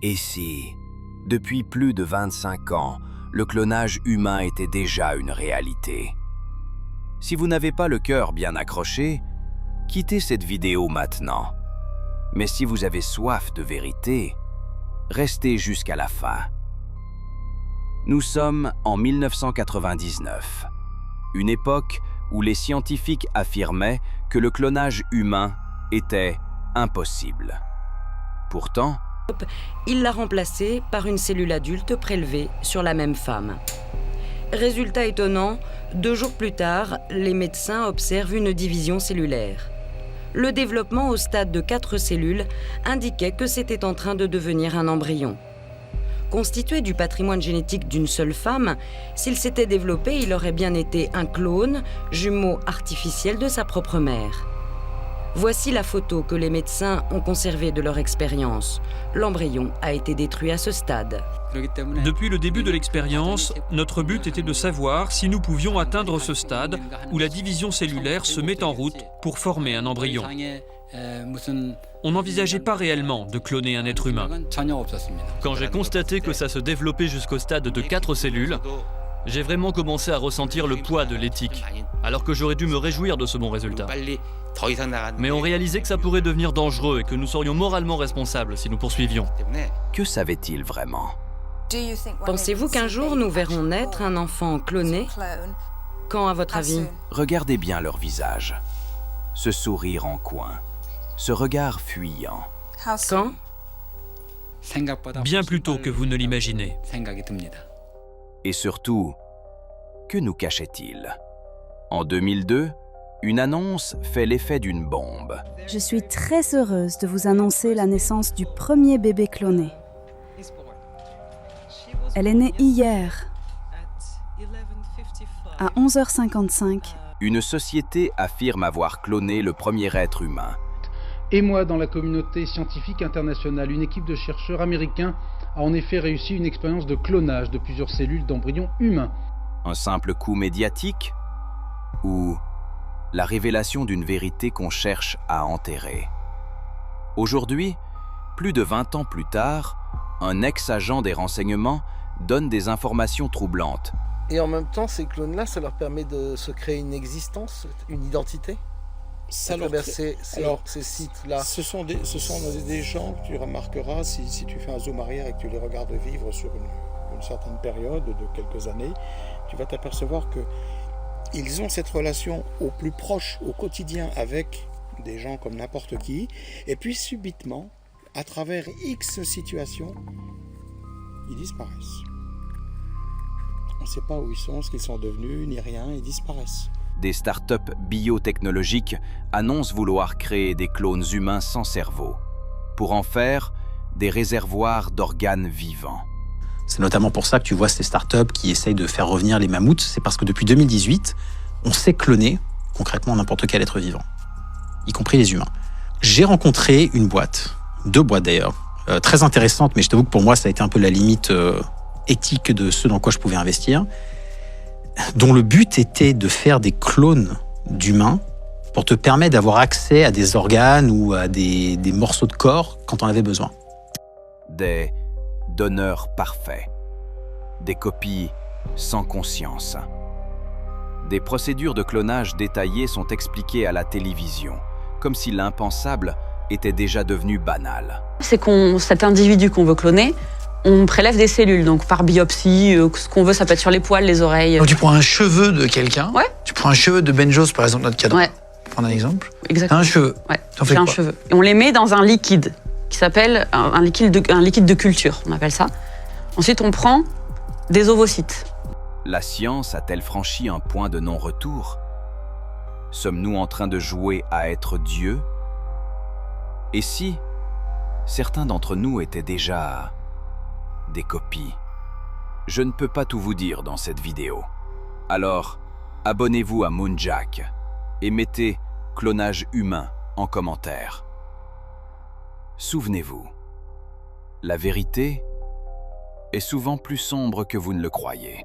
Et si, depuis plus de 25 ans, le clonage humain était déjà une réalité? Si vous n'avez pas le cœur bien accroché, quittez cette vidéo maintenant. Mais si vous avez soif de vérité, restez jusqu'à la fin. Nous sommes en 1999, une époque où les scientifiques affirmaient que le clonage humain était impossible. Pourtant, il l'a remplacée par une cellule adulte prélevée sur la même femme. Résultat étonnant, 2 jours plus tard, les médecins observent une division cellulaire. Le développement au stade de 4 cellules indiquait que c'était en train de devenir un embryon. Constitué du patrimoine génétique d'une seule femme, s'il s'était développé, il aurait bien été un clone, jumeau artificiel de sa propre mère. Voici la photo que les médecins ont conservée de leur expérience. L'embryon a été détruit à ce stade. Depuis le début de l'expérience, notre but était de savoir si nous pouvions atteindre ce stade où la division cellulaire se met en route pour former un embryon. On n'envisageait pas réellement de cloner un être humain. Quand j'ai constaté que ça se développait jusqu'au stade de 4 cellules, j'ai vraiment commencé à ressentir le poids de l'éthique, alors que j'aurais dû me réjouir de ce bon résultat. Mais on réalisait que ça pourrait devenir dangereux et que nous serions moralement responsables si nous poursuivions. que savait-il vraiment? Pensez-vous qu'un jour nous verrons naître un enfant cloné? Quand, à votre avis? Regardez bien leur visage. Ce sourire en coin, ce regard fuyant. Quand? Bien plus tôt que vous ne l'imaginez. Et surtout, que nous cachait-il? En 2002, une annonce fait l'effet d'une bombe. Je suis très heureuse de vous annoncer la naissance du premier bébé cloné. Elle est née hier, à 11h55. Une société affirme avoir cloné le premier être humain. Et moi, dans la communauté scientifique internationale, une équipe de chercheurs américains a en effet réussi une expérience de clonage de plusieurs cellules d'embryons humains. Un simple coup médiatique? Ou la révélation d'une vérité qu'on cherche à enterrer? Aujourd'hui, plus de 20 ans plus tard, un ex-agent des renseignements donne des informations troublantes. Et en même temps, ces clones-là, ça leur permet de se créer une existence, une identité à travers ces sites-là. Ce sont des gens que tu remarqueras si tu fais un zoom arrière et que tu les regardes vivre sur une certaine période de quelques années, tu vas t'apercevoir qu'ils ont cette relation au plus proche, au quotidien, avec des gens comme n'importe qui, et puis subitement, à travers X situations, ils disparaissent. On ne sait pas où ils sont, ce qu'ils sont devenus, ni rien, ils disparaissent. Des startups biotechnologiques annoncent vouloir créer des clones humains sans cerveau, pour en faire des réservoirs d'organes vivants. C'est notamment pour ça que tu vois ces startups qui essayent de faire revenir les mammouths. C'est parce que depuis 2018, on sait cloner concrètement n'importe quel être vivant, y compris les humains. J'ai rencontré une boîte, 2 boîtes d'ailleurs, très intéressantes, mais je t'avoue que pour moi, ça a été un peu la limite éthique de ce dans quoi je pouvais investir, dont le but était de faire des clones d'humains pour te permettre d'avoir accès à des organes ou à des morceaux de corps quand on avait besoin. Des donneurs parfaits, des copies sans conscience. Des procédures de clonage détaillées sont expliquées à la télévision, comme si l'impensable était déjà devenu banal. C'est cet individu qu'on veut cloner, on prélève des cellules, donc par biopsie, ce qu'on veut, ça peut être sur les poils, les oreilles. Donc tu prends un cheveu de quelqu'un, Ouais. Tu prends un cheveu de Benjos, par exemple, notre cadre. Ouais. Pour prendre un exemple. Exactement. T'as un cheveu. Ouais, T'en fais j'ai un quoi? cheveu. Et on les met dans un liquide qui s'appelle un liquide de culture, on appelle ça. Ensuite, on prend des ovocytes. La science a-t-elle franchi un point de non-retour? Sommes-nous en train de jouer à être Dieu? Et si certains d'entre nous étaient déjà des copies? Je ne peux pas tout vous dire dans cette vidéo. Alors, abonnez-vous à Moonjack et mettez « clonage humain » en commentaire. Souvenez-vous, la vérité est souvent plus sombre que vous ne le croyez.